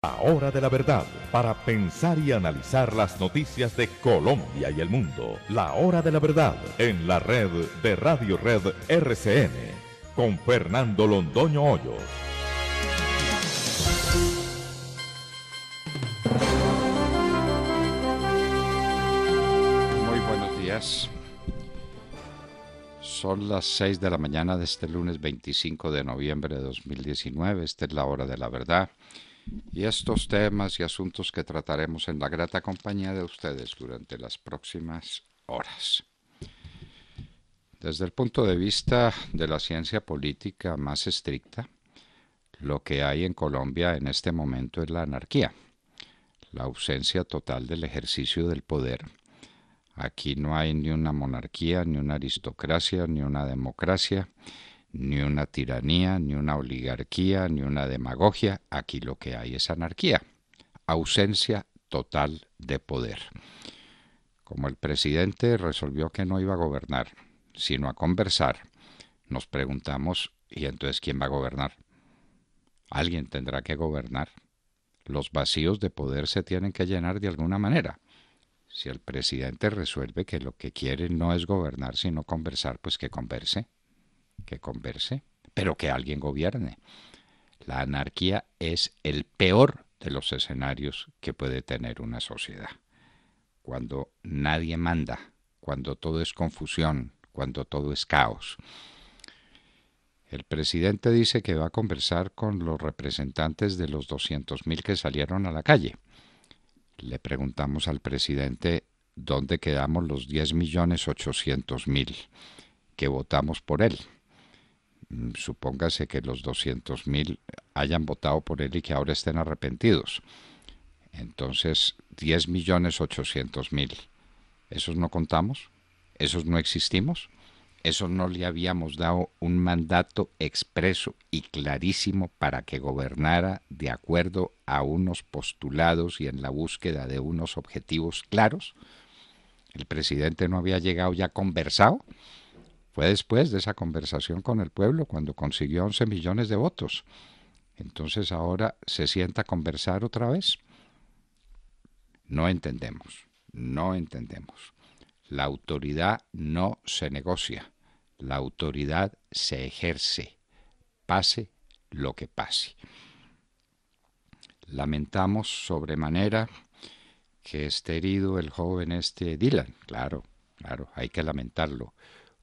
La hora de la verdad, para pensar y analizar las noticias de Colombia y el mundo. La hora de la verdad, en la red de Radio Red RCN, con Fernando Londoño Hoyos. Muy buenos días. Son las 6 de la mañana de este lunes 25 de noviembre de 2019. Esta es la hora de la verdad. Y estos temas y asuntos que trataremos en la grata compañía de ustedes durante las próximas horas. Desde el punto de vista de la ciencia política más estricta, lo que hay en Colombia en este momento es la anarquía, la ausencia total del ejercicio del poder. Aquí no hay ni una monarquía, ni una aristocracia, ni una democracia, ni una tiranía, ni una oligarquía, ni una demagogia. Aquí lo que hay es anarquía, ausencia total de poder. Como el presidente resolvió que no iba a gobernar, sino a conversar, nos preguntamos, ¿y entonces quién va a gobernar? Alguien tendrá que gobernar. Los vacíos de poder se tienen que llenar de alguna manera. Si el presidente resuelve que lo que quiere no es gobernar, sino conversar, pues que converse, pero que alguien gobierne. La anarquía es el peor de los escenarios que puede tener una sociedad. Cuando nadie manda, cuando todo es confusión, cuando todo es caos. El presidente dice que va a conversar con los representantes de los 200.000 que salieron a la calle. Le preguntamos al presidente dónde quedamos los 10.800.000 que votamos por él. Supóngase que los 200.000 hayan votado por él y que ahora estén arrepentidos. Entonces, 10.800.000, ¿esos no contamos? ¿Esos no existimos? ¿Esos no le habíamos dado un mandato expreso y clarísimo para que gobernara de acuerdo a unos postulados y en la búsqueda de unos objetivos claros? ¿El presidente no había llegado ya conversado? Fue después de esa conversación con el pueblo cuando consiguió 11 millones de votos. Entonces ahora se sienta a conversar otra vez. No entendemos. La autoridad no se negocia. La autoridad se ejerce. Pase lo que pase. Lamentamos sobremanera que esté herido el joven Dylan. Claro, hay que lamentarlo.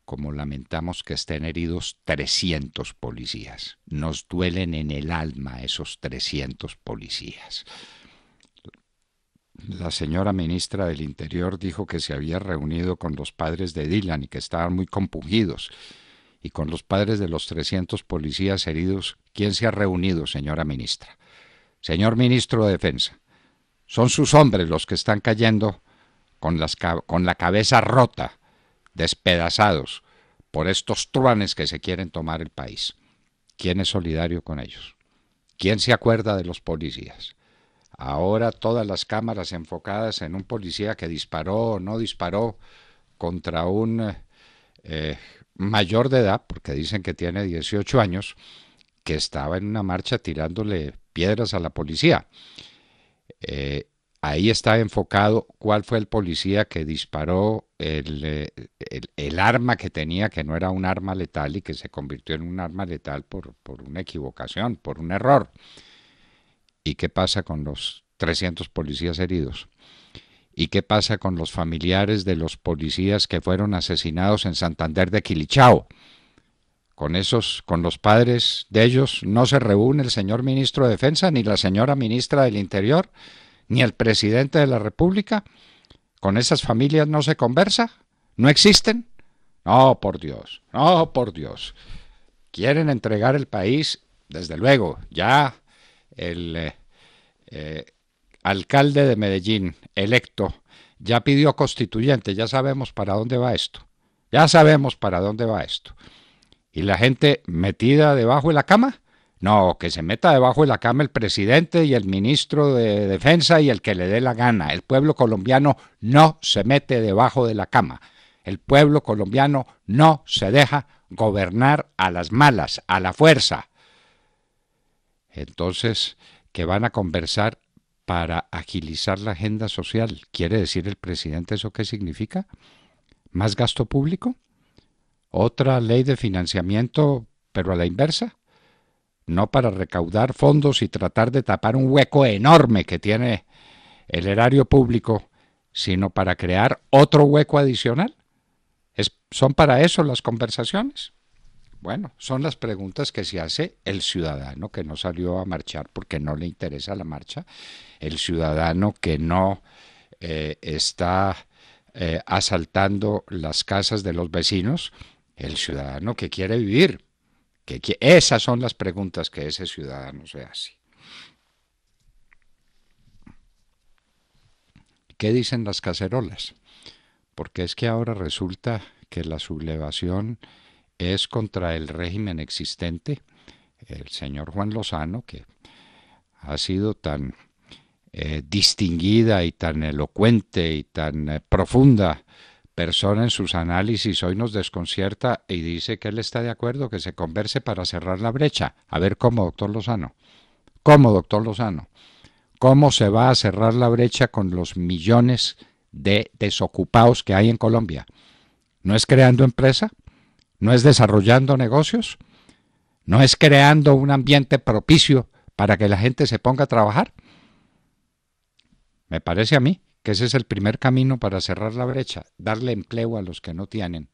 Como lamentamos que estén heridos 300 policías. Nos duelen en el alma esos 300 policías. La señora ministra del Interior dijo que se había reunido con los padres de Dylan y que estaban muy compungidos. Y con los padres de los 300 policías heridos, ¿quién se ha reunido, señora ministra? Señor ministro de Defensa, son sus hombres los que están cayendo con la cabeza rota, despedazados por estos truanes que se quieren tomar el país. ¿Quién es solidario con ellos? ¿Quién se acuerda de los policías? Ahora todas las cámaras enfocadas en un policía que disparó o no disparó contra un mayor de edad, porque dicen que tiene 18 años, que estaba en una marcha tirándole piedras a la policía. Ahí está enfocado cuál fue el policía que disparó el arma que tenía, que no era un arma letal y que se convirtió en un arma letal por una equivocación, por un error. ¿Y qué pasa con los 300 policías heridos? ¿Y qué pasa con los familiares de los policías que fueron asesinados en Santander de Quilichao? Con los padres de ellos no se reúne el señor ministro de Defensa, ni la señora ministra del Interior, ni el presidente de la República. ¿Con esas familias no se conversa? ¿No existen? No, por Dios. Quieren entregar el país, desde luego, ya el alcalde de Medellín, electo, ya pidió constituyente, ya sabemos para dónde va esto. ¿Y la gente metida debajo de la cama? No, que se meta debajo de la cama el presidente y el ministro de Defensa y el que le dé la gana. El pueblo colombiano no se mete debajo de la cama. El pueblo colombiano no se deja gobernar a las malas, a la fuerza. Entonces, que van a conversar para agilizar la agenda social. ¿Quiere decir el presidente eso qué significa? ¿Más gasto público? ¿Otra ley de financiamiento, pero a la inversa? No para recaudar fondos y tratar de tapar un hueco enorme que tiene el erario público, sino para crear otro hueco adicional. ¿Son para eso las conversaciones? Bueno, son las preguntas que se hace el ciudadano que no salió a marchar porque no le interesa la marcha, el ciudadano que no está asaltando las casas de los vecinos, el ciudadano que quiere vivir. Esas son las preguntas que ese ciudadano se hace. ¿Qué dicen las cacerolas? Porque es que ahora resulta que la sublevación es contra el régimen existente. El señor Juan Lozano, que ha sido tan distinguida y tan elocuente y tan profunda persona en sus análisis, hoy nos desconcierta y dice que él está de acuerdo que se converse para cerrar la brecha. A ver, ¿cómo, doctor Lozano? ¿Cómo, doctor Lozano? ¿Cómo se va a cerrar la brecha con los millones de desocupados que hay en Colombia? ¿No es creando empresa? ¿No es desarrollando negocios? ¿No es creando un ambiente propicio para que la gente se ponga a trabajar? Me parece a mí que ese es el primer camino para cerrar la brecha, darle empleo a los que no tienen,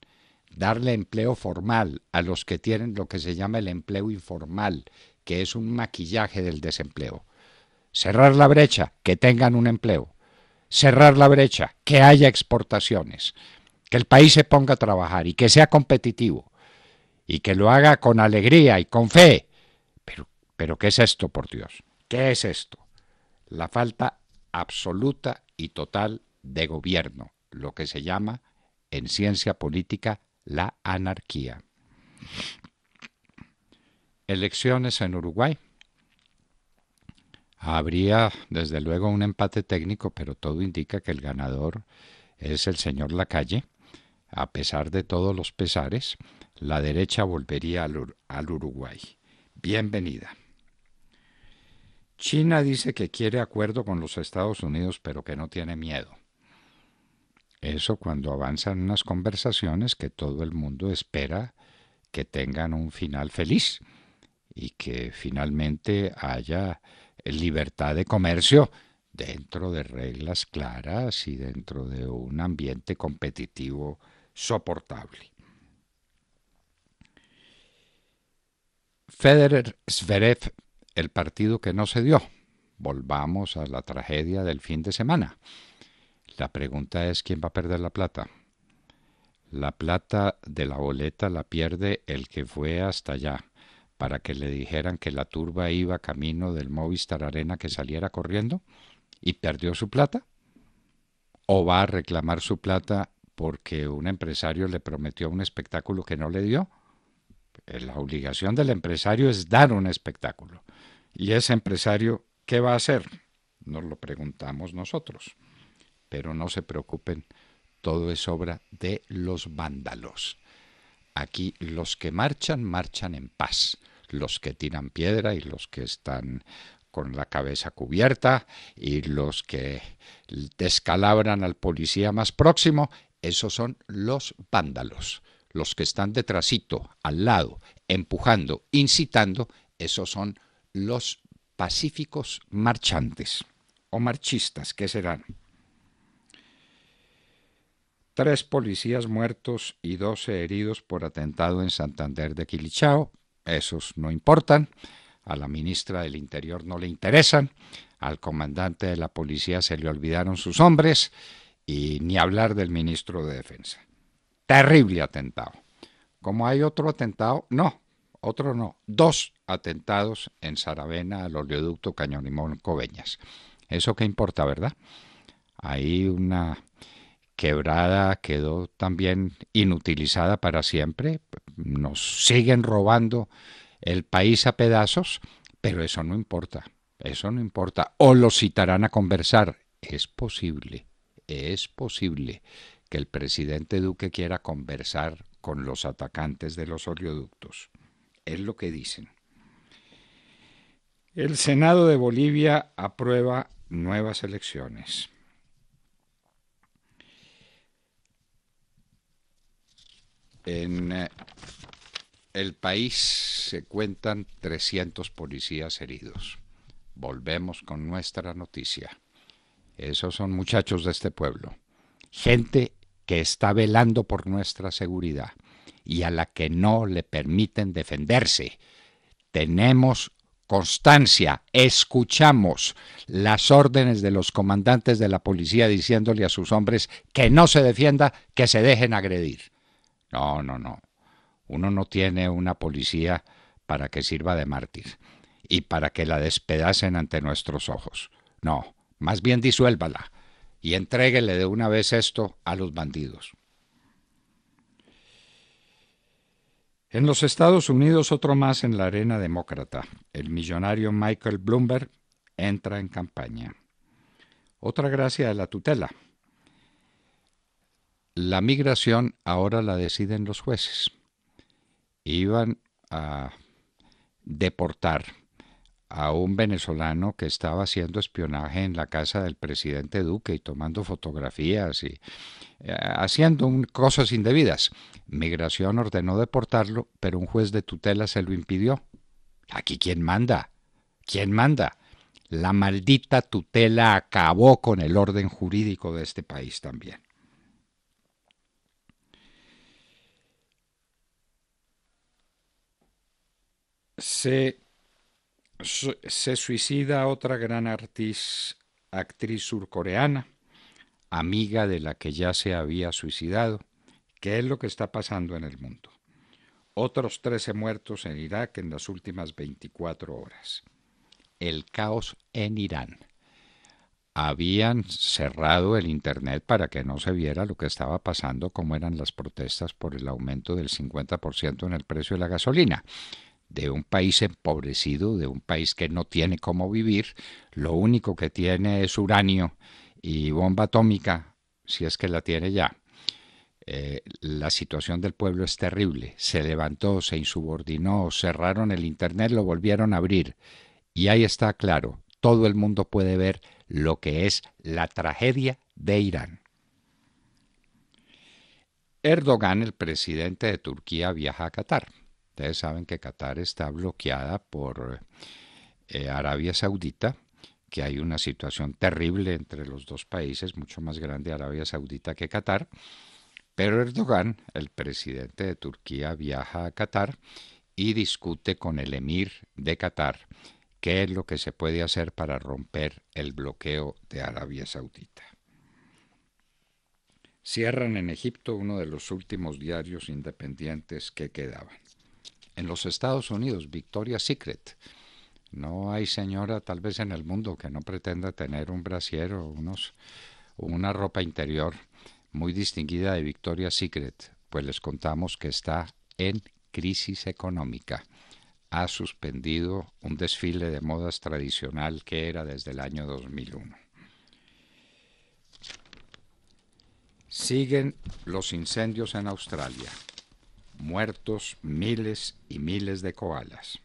darle empleo formal a los que tienen lo que se llama el empleo informal, que es un maquillaje del desempleo. Cerrar la brecha, que tengan un empleo. Cerrar la brecha, que haya exportaciones, que el país se ponga a trabajar y que sea competitivo y que lo haga con alegría y con fe. Pero ¿qué es esto, por Dios? ¿Qué es esto? La falta absoluta y total de gobierno, lo que se llama en ciencia política la anarquía. Elecciones en Uruguay. Habría desde luego un empate técnico, pero todo indica que el ganador es el señor Lacalle. A pesar de todos los pesares, la derecha volvería al Uruguay. Bienvenida. China dice que quiere acuerdo con los Estados Unidos, pero que no tiene miedo. Eso cuando avanzan unas conversaciones que todo el mundo espera que tengan un final feliz y que finalmente haya libertad de comercio dentro de reglas claras y dentro de un ambiente competitivo soportable. Federer-Zverev, el partido que no se dio. Volvamos a la tragedia del fin de semana. La pregunta es ¿quién va a perder la plata? La plata de la boleta la pierde el que fue hasta allá para que le dijeran que la turba iba camino del Movistar Arena que saliera corriendo y perdió su plata. ¿O va a reclamar su plata porque un empresario le prometió un espectáculo que no le dio? La obligación del empresario es dar un espectáculo. ¿Y ese empresario qué va a hacer? Nos lo preguntamos nosotros. Pero no se preocupen, todo es obra de los vándalos. Aquí los que marchan, marchan en paz. Los que tiran piedra y los que están con la cabeza cubierta y los que descalabran al policía más próximo, esos son los vándalos. Los que están detrásito, al lado, empujando, incitando, esos son los pacíficos marchantes o marchistas, ¿qué serán? 3 policías muertos y 12 heridos por atentado en Santander de Quilichao. Esos no importan. A la ministra del Interior no le interesan. Al comandante de la policía se le olvidaron sus hombres. Y ni hablar del ministro de Defensa. Terrible atentado. Como hay otro atentado, otro no, 2 atentados en Saravena al oleoducto Cañonimón-Coveñas. ¿Eso qué importa, verdad? Ahí una quebrada quedó también inutilizada para siempre. Nos siguen robando el país a pedazos, pero eso no importa. Eso no importa. O los citarán a conversar. Es posible que el presidente Duque quiera conversar con los atacantes de los oleoductos. Es lo que dicen. El Senado de Bolivia aprueba nuevas elecciones. En el país se cuentan 300 policías heridos. Volvemos con nuestra noticia. Esos son muchachos de este pueblo. Gente que está velando por nuestra seguridad y a la que no le permiten defenderse. Tenemos constancia, escuchamos las órdenes de los comandantes de la policía diciéndole a sus hombres que no se defienda, que se dejen agredir. No. Uno no tiene una policía para que sirva de mártir y para que la despedacen ante nuestros ojos. No, más bien disuélvala y entréguele de una vez esto a los bandidos. En los Estados Unidos, otro más en la arena demócrata. El millonario Michael Bloomberg entra en campaña. Otra gracia de la tutela. La migración ahora la deciden los jueces. Iban a deportar a un venezolano que estaba haciendo espionaje en la casa del presidente Duque y tomando fotografías y haciendo cosas indebidas. Migración ordenó deportarlo, pero un juez de tutela se lo impidió. ¿Aquí quién manda? ¿Quién manda? La maldita tutela acabó con el orden jurídico de este país también. Se suicida otra gran actriz surcoreana, amiga de la que ya se había suicidado. ¿Qué es lo que está pasando en el mundo? Otros 13 muertos en Irak en las últimas 24 horas. El caos en Irán. Habían cerrado el internet para que no se viera lo que estaba pasando, como eran las protestas por el aumento del 50% en el precio de la gasolina. De un país empobrecido, de un país que no tiene cómo vivir, lo único que tiene es uranio y bomba atómica, si es que la tiene ya. La situación del pueblo es terrible. Se levantó, se insubordinó, cerraron el internet, lo volvieron a abrir. Y ahí está claro, todo el mundo puede ver lo que es la tragedia de Irán. Erdogan, el presidente de Turquía, viaja a Qatar. Ustedes saben que Qatar está bloqueada por Arabia Saudita, que hay una situación terrible entre los dos países, mucho más grande Arabia Saudita que Qatar. Pero Erdogan, el presidente de Turquía, viaja a Qatar y discute con el emir de Qatar qué es lo que se puede hacer para romper el bloqueo de Arabia Saudita. Cierran en Egipto uno de los últimos diarios independientes que quedaban. En los Estados Unidos, Victoria's Secret. No hay señora tal vez en el mundo que no pretenda tener un brasier o una ropa interior muy distinguida de Victoria's Secret, pues les contamos que está en crisis económica. Ha suspendido un desfile de modas tradicional que era desde el año 2001. Siguen los incendios en Australia. Muertos miles y miles de koalas.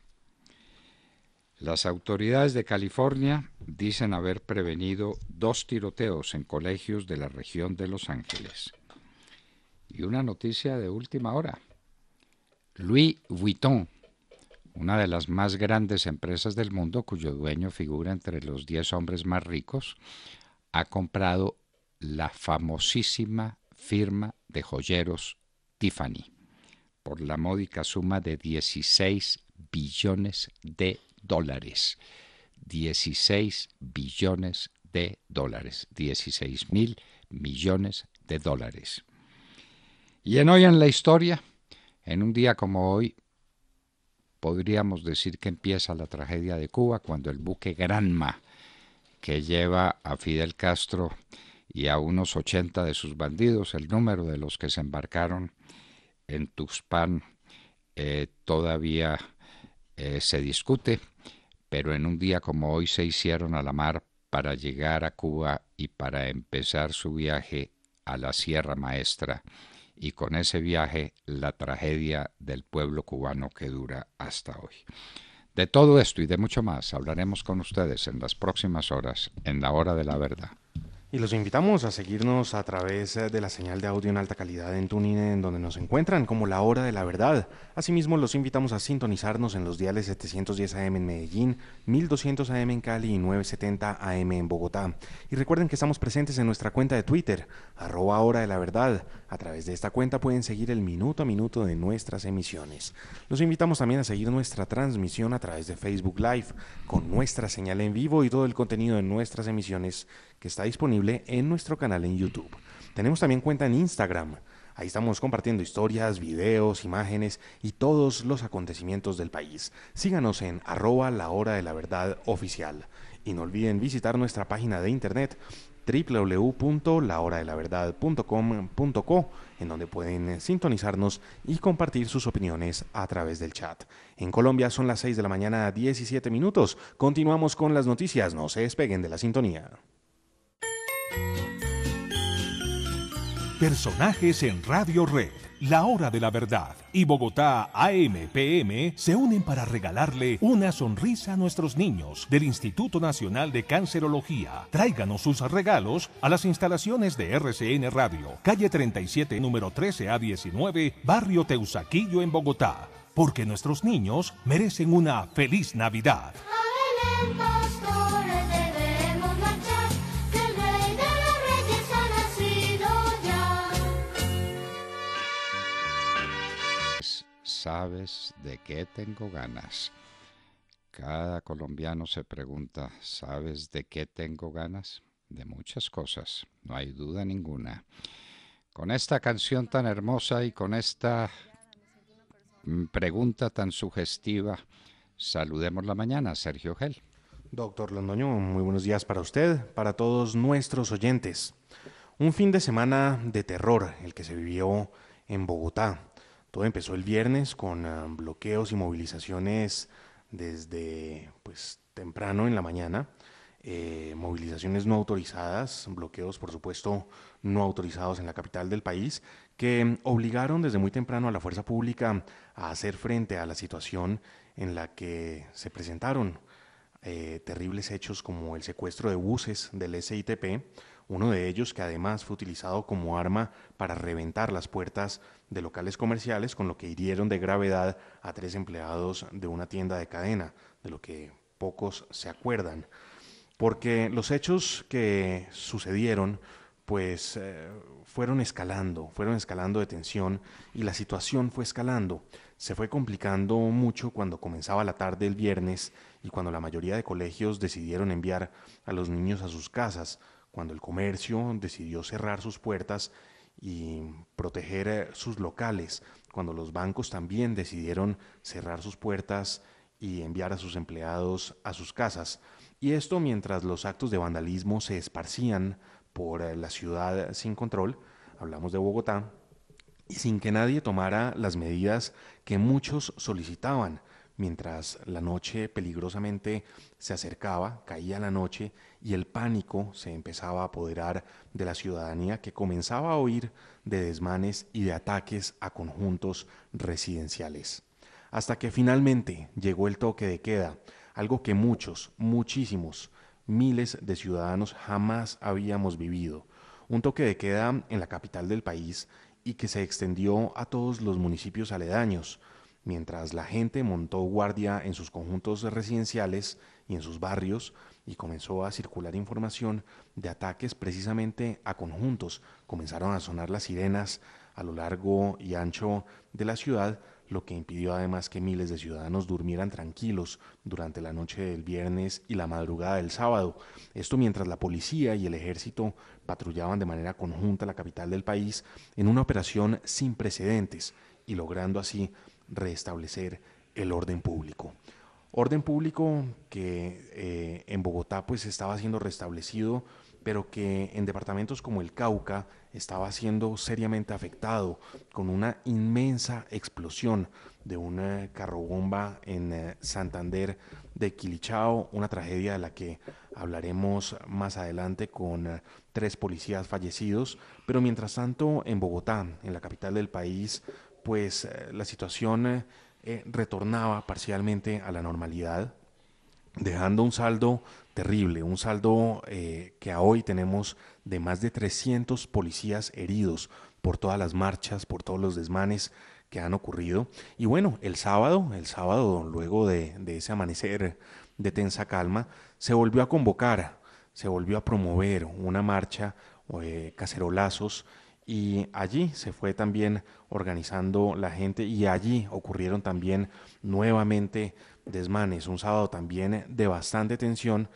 Las autoridades de California dicen haber prevenido 2 tiroteos en colegios de la región de Los Ángeles. Y una noticia de última hora. Louis Vuitton, una de las más grandes empresas del mundo, cuyo dueño figura entre los 10 hombres más ricos, ha comprado la famosísima firma de joyeros Tiffany por la módica suma de 16 billones de dólares. 16 billones de dólares. 16.000 millones de dólares. Y en Hoy en la Historia, en un día como hoy, podríamos decir que empieza la tragedia de Cuba cuando el buque Granma, que lleva a Fidel Castro y a unos 80 de sus bandidos, el número de los que se embarcaron en Tuxpan todavía se discute, pero en un día como hoy se hicieron a la mar para llegar a Cuba y para empezar su viaje a la Sierra Maestra, y con ese viaje la tragedia del pueblo cubano que dura hasta hoy. De todo esto y de mucho más hablaremos con ustedes en las próximas horas, en la hora de la verdad. Y los invitamos a seguirnos a través de la señal de audio en alta calidad en TuneIn, en donde nos encuentran como La Hora de la Verdad. Asimismo, los invitamos a sintonizarnos en los diales 710 AM en Medellín, 1200 AM en Cali y 970 AM en Bogotá. Y recuerden que estamos presentes en nuestra cuenta de Twitter, @Hora de la Verdad. A través de esta cuenta pueden seguir el minuto a minuto de nuestras emisiones. Los invitamos también a seguir nuestra transmisión a través de Facebook Live, con nuestra señal en vivo y todo el contenido de nuestras emisiones que está disponible en nuestro canal en YouTube. Tenemos también cuenta en Instagram. Ahí estamos compartiendo historias, videos, imágenes y todos los acontecimientos del país. Síganos en @La Hora de la Verdad Oficial. Y no olviden visitar nuestra página de internet www.lahoradelaverdad.com.co, en donde pueden sintonizarnos y compartir sus opiniones a través del chat. En Colombia son las 6 de la mañana, 17 minutos. Continuamos con las noticias. No se despeguen de la sintonía. Personajes en Radio Red, La Hora de la Verdad y Bogotá AM/PM se unen para regalarle una sonrisa a nuestros niños del Instituto Nacional de Cancerología. Tráiganos sus regalos a las instalaciones de RCN Radio, calle 37, número 13A19, barrio Teusaquillo en Bogotá, porque nuestros niños merecen una feliz Navidad. ¿Sabes de qué tengo ganas? Cada colombiano se pregunta, ¿sabes de qué tengo ganas? De muchas cosas, no hay duda ninguna. Con esta canción tan hermosa y con esta pregunta tan sugestiva, saludemos la mañana, Sergio Gel. Doctor Londoño, muy buenos días para usted, para todos nuestros oyentes. Un fin de semana de terror, el que se vivió en Bogotá. Todo empezó el viernes con bloqueos y movilizaciones desde temprano en la mañana, movilizaciones no autorizadas, bloqueos por supuesto no autorizados en la capital del país, que obligaron desde muy temprano a la fuerza pública a hacer frente a la situación en la que se presentaron terribles hechos como el secuestro de buses del SITP, uno de ellos que además fue utilizado como arma para reventar las puertas de locales comerciales, con lo que hirieron de gravedad a 3 empleados de una tienda de cadena, de lo que pocos se acuerdan. Porque los hechos que sucedieron fueron escalando de tensión, y la situación fue escalando. Se fue complicando mucho cuando comenzaba la tarde del viernes y cuando la mayoría de colegios decidieron enviar a los niños a sus casas, cuando el comercio decidió cerrar sus puertas y proteger sus locales, cuando los bancos también decidieron cerrar sus puertas y enviar a sus empleados a sus casas. Y esto mientras los actos de vandalismo se esparcían por la ciudad sin control, hablamos de Bogotá, y sin que nadie tomara las medidas que muchos solicitaban. Mientras la noche peligrosamente se acercaba, caía la noche y el pánico se empezaba a apoderar de la ciudadanía, que comenzaba a oír de desmanes y de ataques a conjuntos residenciales. Hasta que finalmente llegó el toque de queda, algo que muchísimos, miles de ciudadanos jamás habíamos vivido. Un toque de queda en la capital del país y que se extendió a todos los municipios aledaños, mientras la gente montó guardia en sus conjuntos residenciales y en sus barrios, y comenzó a circular información de ataques precisamente a conjuntos. Comenzaron a sonar las sirenas a lo largo y ancho de la ciudad, lo que impidió además que miles de ciudadanos durmieran tranquilos durante la noche del viernes y la madrugada del sábado. Esto mientras la policía y el ejército patrullaban de manera conjunta la capital del país en una operación sin precedentes, y logrando así restablecer el orden público. Orden público que en Bogotá estaba siendo restablecido, pero que en departamentos como el Cauca estaba siendo seriamente afectado, con una inmensa explosión de una carrobomba en Santander de Quilichao, una tragedia de la que hablaremos más adelante, con 3 policías fallecidos. Pero mientras tanto en Bogotá, en la capital del país, la situación retornaba parcialmente a la normalidad, dejando un saldo terrible, un saldo que a hoy tenemos de más de 300 policías heridos por todas las marchas, por todos los desmanes que han ocurrido. Y bueno, el sábado luego de ese amanecer de tensa calma, se volvió a convocar, se volvió a promover una marcha, cacerolazos, y allí se fue también organizando la gente y allí ocurrieron también nuevamente desmanes, un sábado también de bastante tensión,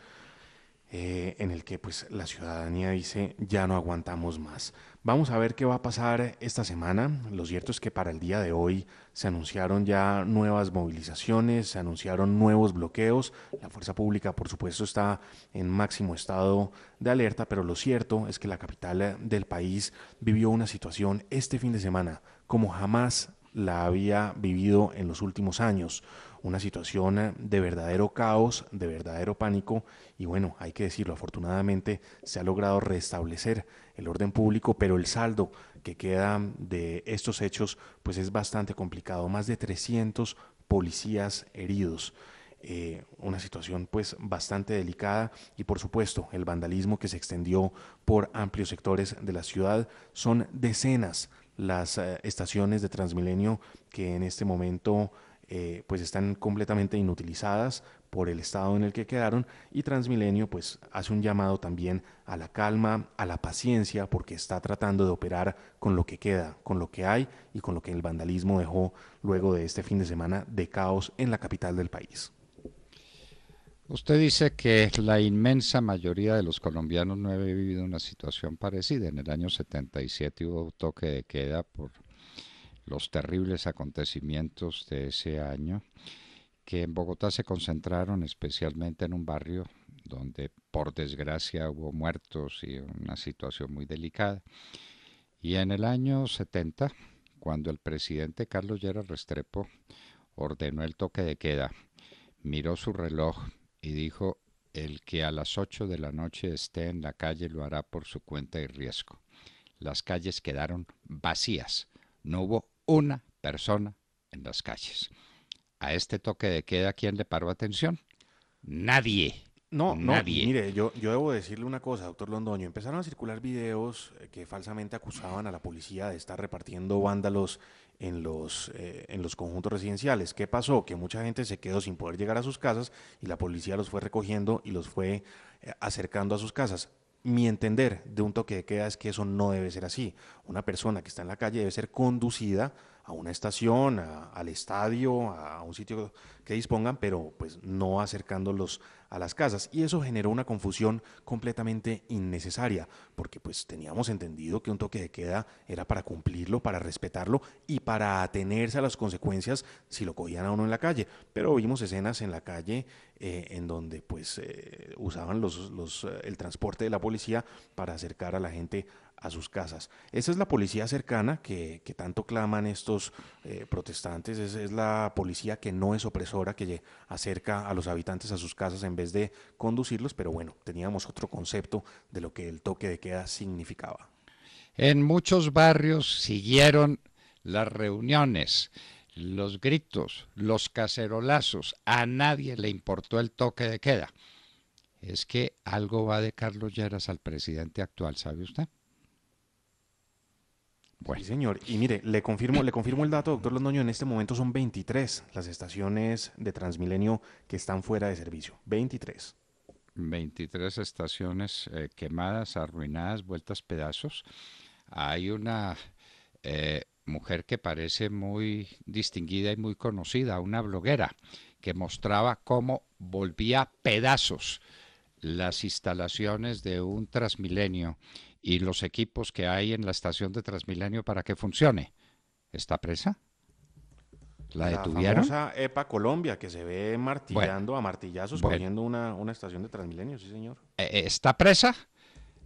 en el que pues la ciudadanía dice ya no aguantamos más. Vamos a ver qué va a pasar esta semana. Lo cierto es que para el día de hoy se anunciaron ya nuevas movilizaciones, se anunciaron nuevos bloqueos. La fuerza pública, por supuesto, está en máximo estado de alerta, pero lo cierto es que la capital del país vivió una situación este fin de semana como jamás la había vivido en los últimos años. Una situación de verdadero caos, de verdadero pánico, y bueno, hay que decirlo, afortunadamente se ha logrado restablecer el orden público, pero el saldo que queda de estos hechos pues es bastante complicado, más de 300 policías heridos. Una situación pues bastante delicada, y por supuesto el vandalismo que se extendió por amplios sectores de la ciudad. Son decenas las estaciones de Transmilenio que en este momento pues están completamente inutilizadas por el estado en el que quedaron, y Transmilenio pues hace un llamado también a la calma, a la paciencia, porque está tratando de operar con lo que queda, con lo que hay y con lo que el vandalismo dejó luego de este fin de semana de caos en la capital del país. Usted dice que la inmensa mayoría de los colombianos no había vivido una situación parecida. En el año 77 hubo toque de queda por los terribles acontecimientos de ese año, que en Bogotá se concentraron especialmente en un barrio donde por desgracia hubo muertos y una situación muy delicada. Y en el año 70, cuando el presidente Carlos Lleras Restrepo ordenó el toque de queda, miró su reloj y dijo: el que a las 8 de la noche esté en la calle lo hará por su cuenta y riesgo. Las calles quedaron vacías, no hubo una persona en las calles. A este toque de queda, ¿quién le paró atención? Nadie. No, no, y Nadie. mire, yo debo decirle una cosa, doctor Londoño. Empezaron a circular videos que falsamente acusaban a la policía de estar repartiendo vándalos en los conjuntos residenciales. ¿Qué pasó? Que mucha gente se quedó sin poder llegar a sus casas y la policía los fue recogiendo y los fue acercando a sus casas. Mi entender de un toque de queda es que eso no debe ser así. Una persona que está en la calle debe ser conducida a una estación, al estadio, a un sitio que dispongan, pero pues no acercándolos a las casas. Y eso generó una confusión completamente innecesaria, porque pues teníamos entendido que un toque de queda era para cumplirlo, para respetarlo y para atenerse a las consecuencias si lo cogían a uno en la calle. Pero vimos escenas en la calle en donde pues usaban el transporte de la policía para acercar a la gente a sus casas. Esa es la policía cercana que tanto claman estos protestantes. Es la policía que no es opresora, que acerca a los habitantes a sus casas en vez de conducirlos, pero bueno, teníamos otro concepto de lo que el toque de queda significaba. En muchos barrios siguieron las reuniones, los gritos, los cacerolazos. A nadie le importó el toque de queda. Es que algo va de Carlos Lleras al presidente actual, ¿sabe usted? Bueno. Sí, señor. Y mire, le confirmo el dato, doctor Londoño. En este momento son 23 las estaciones de Transmilenio que están fuera de servicio. 23. 23 estaciones quemadas, arruinadas, vueltas pedazos. Hay una mujer que parece muy distinguida y muy conocida, una bloguera, que mostraba cómo volvía pedazos las instalaciones de un Transmilenio y los equipos que hay en la estación de Transmilenio para que funcione. ¿Está presa? ¿La detuvieron? La famosa EPA Colombia, que se ve martillando a martillazos cogiendo una estación de Transmilenio, sí señor. ¿Está presa?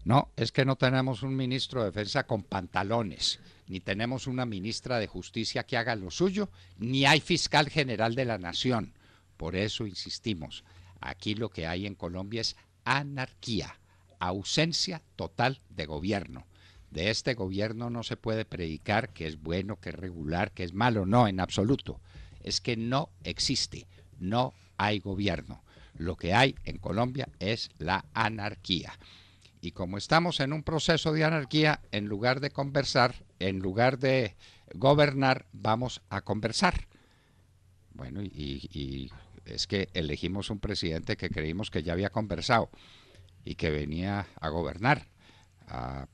No, es que no tenemos un ministro de Defensa con pantalones, ni tenemos una ministra de Justicia que haga lo suyo, ni hay fiscal general de la Nación. Por eso insistimos, aquí lo que hay en Colombia es anarquía, ausencia total de gobierno. De este gobierno no se puede predicar que es bueno, que es regular, que es malo, no, en absoluto. es que no existe, no hay gobierno. Lo que hay en Colombia es la anarquía. Y como estamos en un proceso de anarquía, en lugar de conversar, en lugar de gobernar, vamos a conversar. Bueno, y es que elegimos un presidente que creímos que ya había conversado y que venía a gobernar, a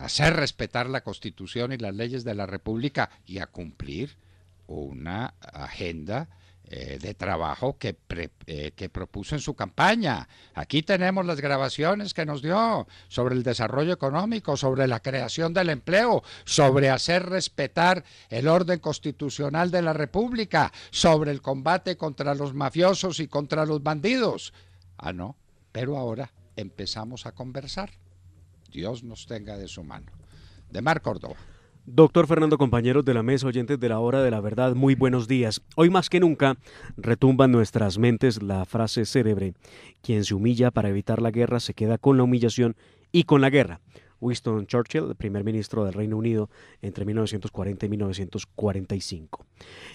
hacer respetar la Constitución y las leyes de la República y a cumplir una agenda de trabajo que propuso en su campaña. Aquí tenemos las grabaciones que nos dio sobre el desarrollo económico, sobre la creación del empleo, sobre hacer respetar el orden constitucional de la República, sobre el combate contra los mafiosos y contra los bandidos. Ah, no, pero ahora empezamos a conversar. Dios nos tenga de su mano. De Mar Córdoba. Doctor Fernando, compañeros de la mesa, oyentes de la Hora de la Verdad, muy buenos días. Hoy más que nunca retumba en nuestras mentes la frase célebre: quien se humilla para evitar la guerra se queda con la humillación y con la guerra. Winston Churchill, el primer ministro del Reino Unido entre 1940 y 1945.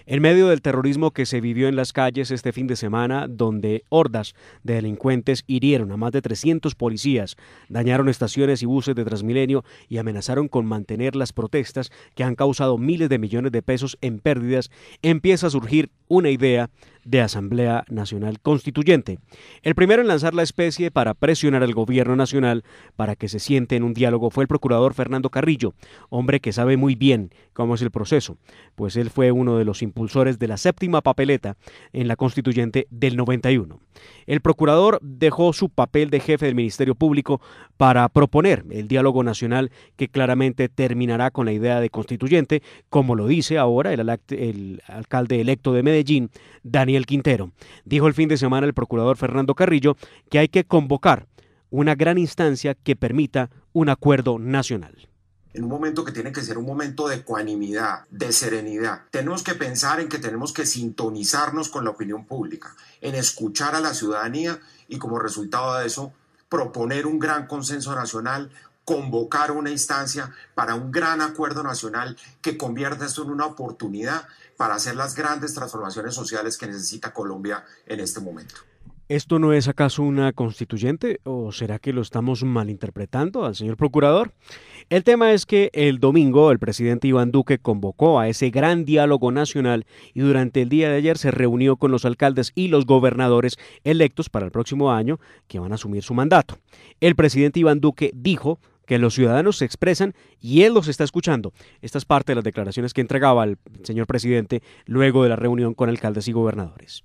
En medio del terrorismo que se vivió en las calles este fin de semana, donde hordas de delincuentes hirieron a más de 300 policías, dañaron estaciones y buses de Transmilenio y amenazaron con mantener las protestas que han causado miles de millones de pesos en pérdidas, empieza a surgir una idea de Asamblea Nacional Constituyente. El primero en lanzar la especie para presionar al gobierno nacional para que se siente en un diálogo fue el procurador Fernando Carrillo, hombre que sabe muy bien cómo es el proceso, pues él fue uno de los impulsores de la séptima papeleta en la Constituyente del 91. El procurador dejó su papel de jefe del Ministerio Público para proponer el diálogo nacional que claramente terminará con la idea de constituyente, como lo dice ahora el alcalde electo de Medellín, Daniel Quintero. Dijo el fin de semana el procurador Fernando Carrillo que hay que convocar una gran instancia que permita un acuerdo nacional. En un momento que tiene que ser un momento de ecuanimidad, de serenidad. Tenemos que pensar en que tenemos que sintonizarnos con la opinión pública, en escuchar a la ciudadanía y como resultado de eso proponer un gran consenso nacional, convocar una instancia para un gran acuerdo nacional que convierta esto en una oportunidad para hacer las grandes transformaciones sociales que necesita Colombia en este momento. ¿Esto no es acaso una constituyente o será que lo estamos malinterpretando al señor procurador? El tema es que el domingo el presidente Iván Duque convocó a ese gran diálogo nacional y durante el día de ayer se reunió con los alcaldes y los gobernadores electos para el próximo año que van a asumir su mandato. El presidente Iván Duque dijo que los ciudadanos se expresan y él los está escuchando. Esta es parte de las declaraciones que entregaba el señor presidente luego de la reunión con alcaldes y gobernadores.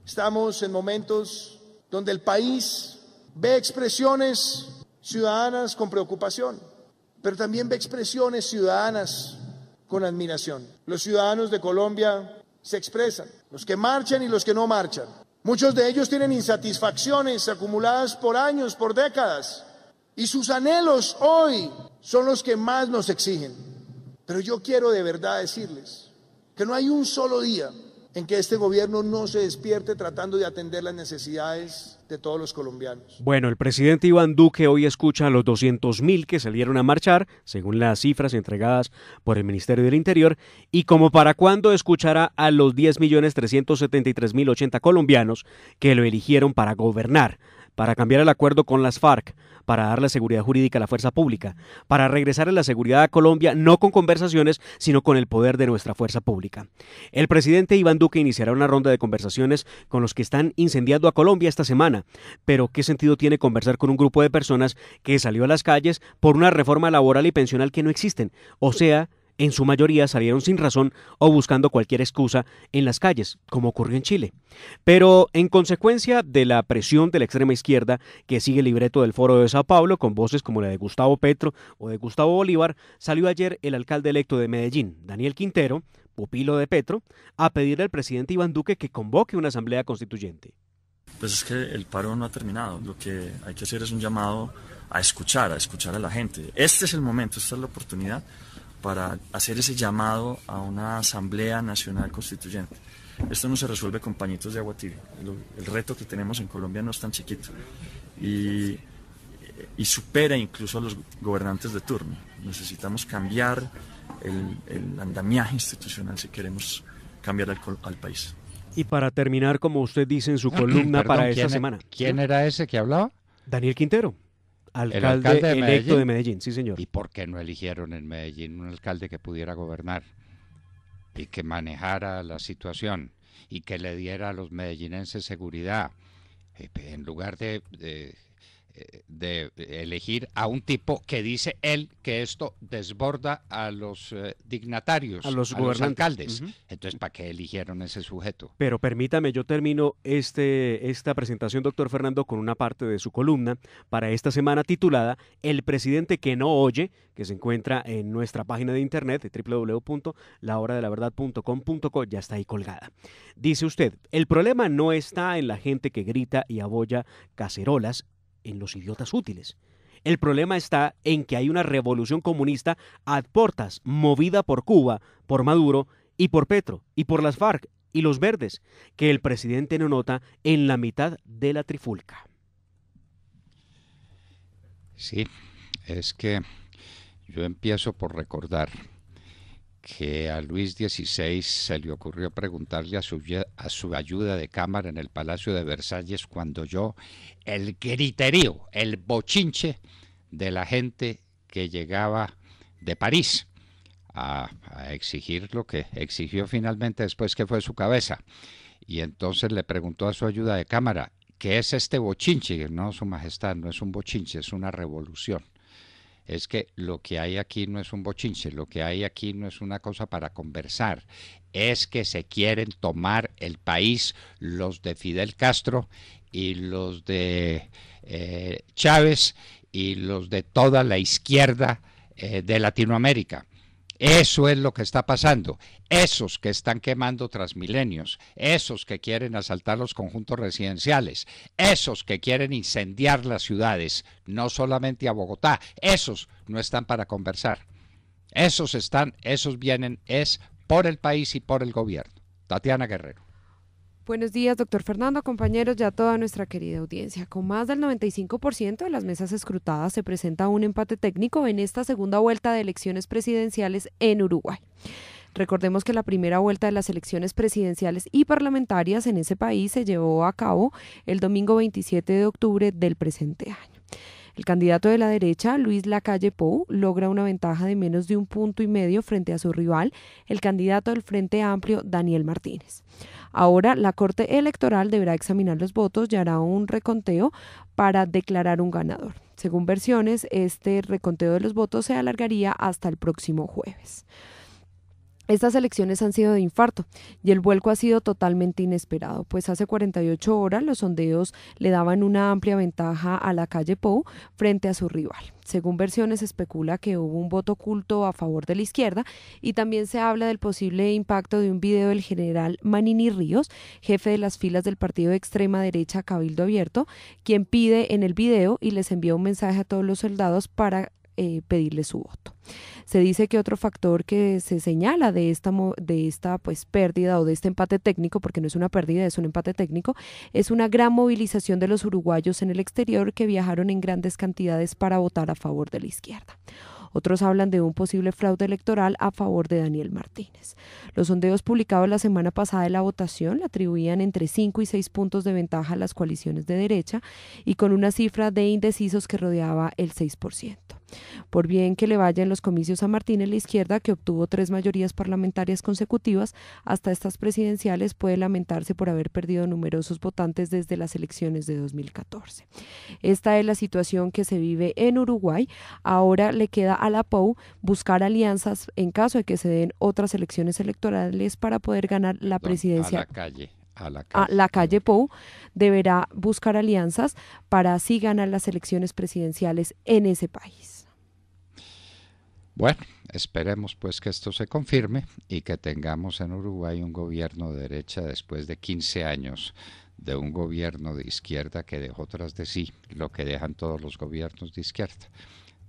Estamos en momentos donde el país ve expresiones ciudadanas con preocupación, pero también ve expresiones ciudadanas con admiración. Los ciudadanos de Colombia se expresan, los que marchan y los que no marchan. Muchos de ellos tienen insatisfacciones acumuladas por años, por décadas, y sus anhelos hoy son los que más nos exigen. Pero yo quiero de verdad decirles que no hay un solo día en que este gobierno no se despierte tratando de atender las necesidades de todos los colombianos. Bueno, el presidente Iván Duque hoy escucha a los 200.000 que salieron a marchar, según las cifras entregadas por el Ministerio del Interior, y como para cuándo escuchará a los 10.373.080 colombianos que lo eligieron para gobernar, para cambiar el acuerdo con las FARC, para darle seguridad jurídica a la fuerza pública, para regresar a la seguridad a Colombia no con conversaciones, sino con el poder de nuestra fuerza pública. El presidente Iván Duque iniciará una ronda de conversaciones con los que están incendiando a Colombia esta semana. Pero ¿qué sentido tiene conversar con un grupo de personas que salió a las calles por una reforma laboral y pensional que no existen? O sea, en su mayoría salieron sin razón o buscando cualquier excusa en las calles, como ocurrió en Chile. Pero en consecuencia de la presión de la extrema izquierda que sigue el libreto del Foro de Sao Paulo, con voces como la de Gustavo Petro o de Gustavo Bolívar, salió ayer el alcalde electo de Medellín, Daniel Quintero, pupilo de Petro, a pedirle al presidente Iván Duque que convoque una asamblea constituyente. Pues es que el paro no ha terminado, lo que hay que hacer es un llamado a escuchar a la gente. Este es el momento, esta es la oportunidad para hacer ese llamado a una Asamblea Nacional Constituyente. Esto no se resuelve con pañitos de agua tibia. El reto que tenemos en Colombia no es tan chiquito y supera incluso a los gobernantes de turno. Necesitamos cambiar el andamiaje institucional si queremos cambiar al país. Y para terminar, como usted dice en su columna para esta semana. ¿Quién era ese que hablaba? Daniel Quintero, alcalde de electo de Medellín, sí señor. ¿Y por qué no eligieron en Medellín un alcalde que pudiera gobernar y que manejara la situación y que le diera a los medellinenses seguridad, en lugar de elegir a un tipo que dice él que esto desborda a los dignatarios, a los alcaldes? Entonces, ¿para qué eligieron ese sujeto? Pero permítame, yo termino esta presentación, doctor Fernando, con una parte de su columna para esta semana titulada El presidente que no oye, que se encuentra en nuestra página de internet www.lahoradelaverdad.com.co, ya está ahí colgada. Dice usted, el problema no está en la gente que grita y abolla cacerolas, en los idiotas útiles. El problema está en que hay una revolución comunista ad portas, movida por Cuba, por Maduro y por Petro, y por las FARC y los verdes, que el presidente no nota en la mitad de la trifulca. Sí, es que yo empiezo por recordar que a Luis XVI se le ocurrió preguntarle a su ayuda de cámara en el Palacio de Versalles cuando oyó el griterío, el bochinche de la gente que llegaba de París a exigir lo que exigió finalmente después, que fue su cabeza. Y entonces le preguntó a su ayuda de cámara, ¿qué es este bochinche? No, Su Majestad, no es un bochinche, es una revolución. Es que lo que hay aquí no es un bochinche, lo que hay aquí no es una cosa para conversar, es que se quieren tomar el país los de Fidel Castro y los de Chávez y los de toda la izquierda de Latinoamérica. Eso es lo que está pasando. Esos que están quemando Transmilenios, esos que quieren asaltar los conjuntos residenciales, esos que quieren incendiar las ciudades, no solamente a Bogotá, esos no están para conversar. Esos vienen es por el país y por el gobierno. Tatiana Guerrero. Buenos días, doctor Fernando, compañeros, ya toda nuestra querida audiencia. Con más del 95% de las mesas escrutadas se presenta un empate técnico en esta segunda vuelta de elecciones presidenciales en Uruguay. Recordemos que la primera vuelta de las elecciones presidenciales y parlamentarias en ese país se llevó a cabo el domingo 27 de octubre del presente año. El candidato de la derecha, Luis Lacalle Pou, logra una ventaja de menos de 1,5 puntos frente a su rival, el candidato del Frente Amplio, Daniel Martínez. Ahora, la Corte Electoral deberá examinar los votos y hará un reconteo para declarar un ganador. Según versiones, este reconteo de los votos se alargaría hasta el próximo jueves. Estas elecciones han sido de infarto y el vuelco ha sido totalmente inesperado, pues hace 48 horas los sondeos le daban una amplia ventaja a Lacalle Pou frente a su rival. Según versiones, se especula que hubo un voto oculto a favor de la izquierda y también se habla del posible impacto de un video del general Manini Ríos, jefe de las filas del partido de extrema derecha Cabildo Abierto, quien pide en el video y les envía un mensaje a todos los soldados para pedirle su voto. Se dice que otro factor que se señala de esta pérdida o de este empate técnico, porque no es una pérdida, es un empate técnico, es una gran movilización de los uruguayos en el exterior que viajaron en grandes cantidades para votar a favor de la izquierda. Otros hablan de un posible fraude electoral a favor de Daniel Martínez. Los sondeos publicados la semana pasada de la votación le atribuían entre 5 y 6 puntos de ventaja a las coaliciones de derecha y con una cifra de indecisos que rodeaba el 6%. Por bien que le vaya en los comicios a Martínez, la izquierda, que obtuvo 3 mayorías parlamentarias consecutivas hasta estas presidenciales, puede lamentarse por haber perdido numerosos votantes desde las elecciones de 2014. Esta es la situación que se vive en Uruguay. Ahora le queda a la POU buscar alianzas en caso de que se den otras elecciones electorales para poder ganar la presidencia. Lacalle Pou deberá buscar alianzas para así ganar las elecciones presidenciales en ese país. Bueno, esperemos pues que esto se confirme y que tengamos en Uruguay un gobierno de derecha después de 15 años de un gobierno de izquierda que dejó tras de sí lo que dejan todos los gobiernos de izquierda: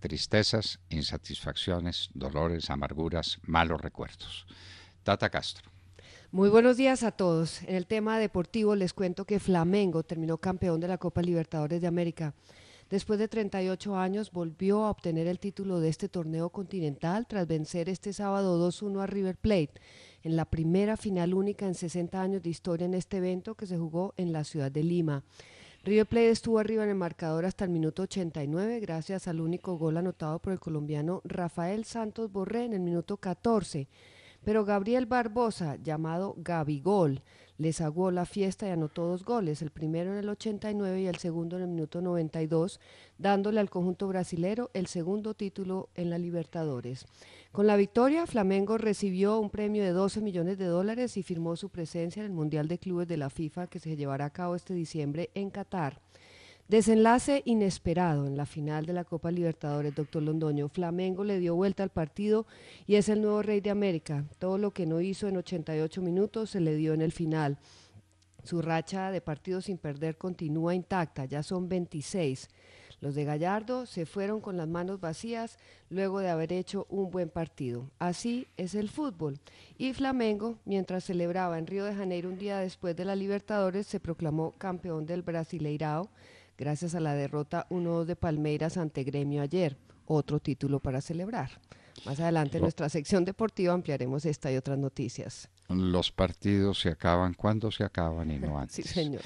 tristezas, insatisfacciones, dolores, amarguras, malos recuerdos. Tata Castro. Muy buenos días a todos. En el tema deportivo les cuento que Flamengo terminó campeón de la Copa Libertadores de América. Después de 38 años volvió a obtener el título de este torneo continental tras vencer este sábado 2-1 a River Plate en la primera final única en 60 años de historia en este evento que se jugó en la ciudad de Lima. River Plate estuvo arriba en el marcador hasta el minuto 89 gracias al único gol anotado por el colombiano Rafael Santos Borré en el minuto 14. Pero Gabriel Barbosa, llamado Gabigol, les aguó la fiesta y anotó 2 goles, el primero en el 89 y el segundo en el minuto 92, dándole al conjunto brasilero el segundo título en la Libertadores. Con la victoria, Flamengo recibió un premio de $12 millones y firmó su presencia en el Mundial de Clubes de la FIFA que se llevará a cabo este diciembre en Qatar. Desenlace inesperado en la final de la Copa Libertadores, doctor Londoño. Flamengo le dio vuelta al partido y es el nuevo rey de América. Todo lo que no hizo en 88 minutos se le dio en el final. Su racha de partidos sin perder continúa intacta, ya son 26. Los de Gallardo se fueron con las manos vacías luego de haber hecho un buen partido. Así es el fútbol. Y Flamengo, mientras celebraba en Río de Janeiro un día después de la Libertadores, se proclamó campeón del Brasileirao, gracias a la derrota 1-2 de Palmeiras ante Gremio ayer. Otro título para celebrar. Más adelante en nuestra sección deportiva ampliaremos esta y otras noticias. Los partidos se acaban cuando se acaban y no antes. Sí, señor.